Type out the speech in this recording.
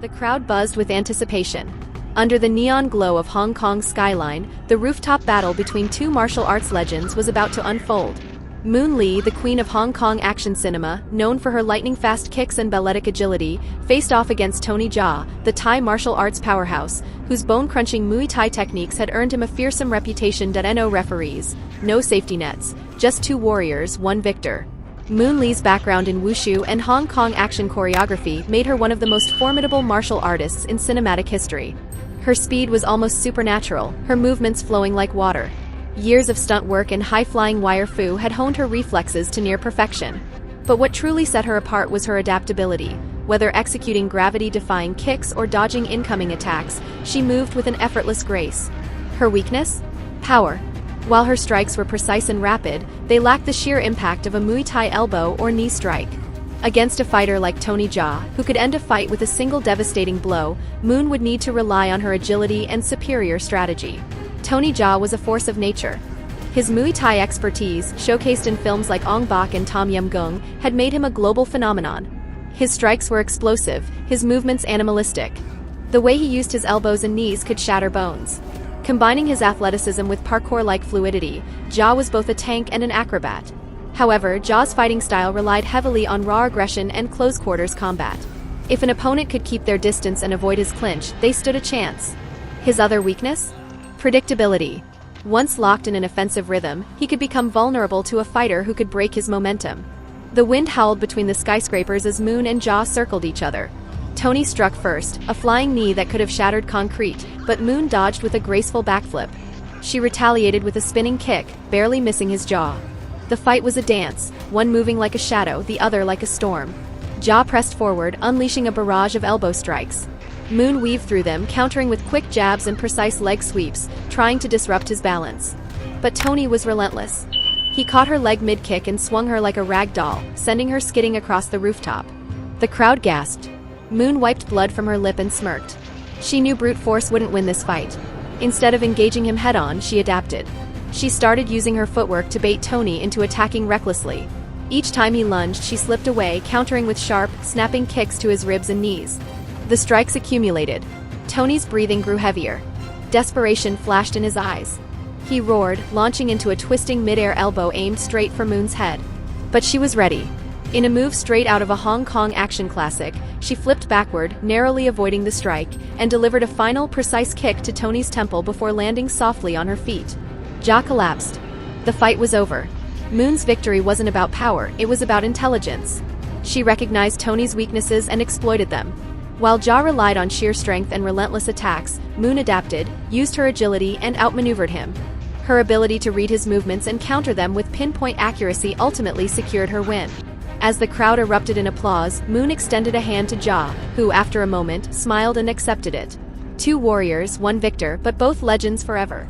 The crowd buzzed with anticipation. Under the neon glow of Hong Kong's skyline, the rooftop battle between two martial arts legends was about to unfold. Moon Lee, the queen of Hong Kong action cinema, known for her lightning-fast kicks and balletic agility, faced off against Tony Jaa, the Thai martial arts powerhouse, whose bone-crunching Muay Thai techniques had earned him a fearsome reputation. No referees, no safety nets, just two warriors, one victor. Moon Lee's background in wushu and Hong Kong action choreography made her one of the most formidable martial artists in cinematic history. Her speed was almost supernatural, her movements flowing like water. Years of stunt work and high-flying wire fu had honed her reflexes to near perfection. But what truly set her apart was her adaptability. Whether executing gravity-defying kicks or dodging incoming attacks, she moved with an effortless grace. Her weakness? Power. While her strikes were precise and rapid, they lacked the sheer impact of a Muay Thai elbow or knee strike. Against a fighter like Tony Jaa, who could end a fight with a single devastating blow, Moon would need to rely on her agility and superior strategy. Tony Jaa was a force of nature. His Muay Thai expertise, showcased in films like Ong Bak and Tom Yum Goong, had made him a global phenomenon. His strikes were explosive, his movements animalistic. The way he used his elbows and knees could shatter bones. Combining his athleticism with parkour-like fluidity, Jaa was both a tank and an acrobat. However, Jaa's fighting style relied heavily on raw aggression and close-quarters combat. If an opponent could keep their distance and avoid his clinch, they stood a chance. His other weakness? Predictability. Once locked in an offensive rhythm, he could become vulnerable to a fighter who could break his momentum. The wind howled between the skyscrapers as Moon and Jaa circled each other. Tony struck first, a flying knee that could have shattered concrete, but Moon dodged with a graceful backflip. She retaliated with a spinning kick, barely missing his jaw. The fight was a dance, one moving like a shadow, the other like a storm. Jaa pressed forward, unleashing a barrage of elbow strikes. Moon weaved through them, countering with quick jabs and precise leg sweeps, trying to disrupt his balance. But Tony was relentless. He caught her leg mid-kick and swung her like a rag doll, sending her skidding across the rooftop. The crowd gasped. Moon wiped blood from her lip and smirked. She knew brute force wouldn't win this fight. Instead of engaging him head-on, she adapted. She started using her footwork to bait Tony into attacking recklessly. Each time he lunged, she slipped away, countering with sharp, snapping kicks to his ribs and knees. The strikes accumulated. Tony's breathing grew heavier. Desperation flashed in his eyes. He roared, launching into a twisting mid-air elbow aimed straight for Moon's head. But she was ready. In a move straight out of a Hong Kong action classic, she flipped backward, narrowly avoiding the strike, and delivered a final, precise kick to Tony's temple before landing softly on her feet. Jaa collapsed. The fight was over. Moon's victory wasn't about power, it was about intelligence. She recognized Tony's weaknesses and exploited them. While Jaa relied on sheer strength and relentless attacks, Moon adapted, used her agility, and outmaneuvered him. Her ability to read his movements and counter them with pinpoint accuracy ultimately secured her win. As the crowd erupted in applause, Moon extended a hand to Jaa, who, after a moment, smiled and accepted it. Two warriors, one victor, but both legends forever.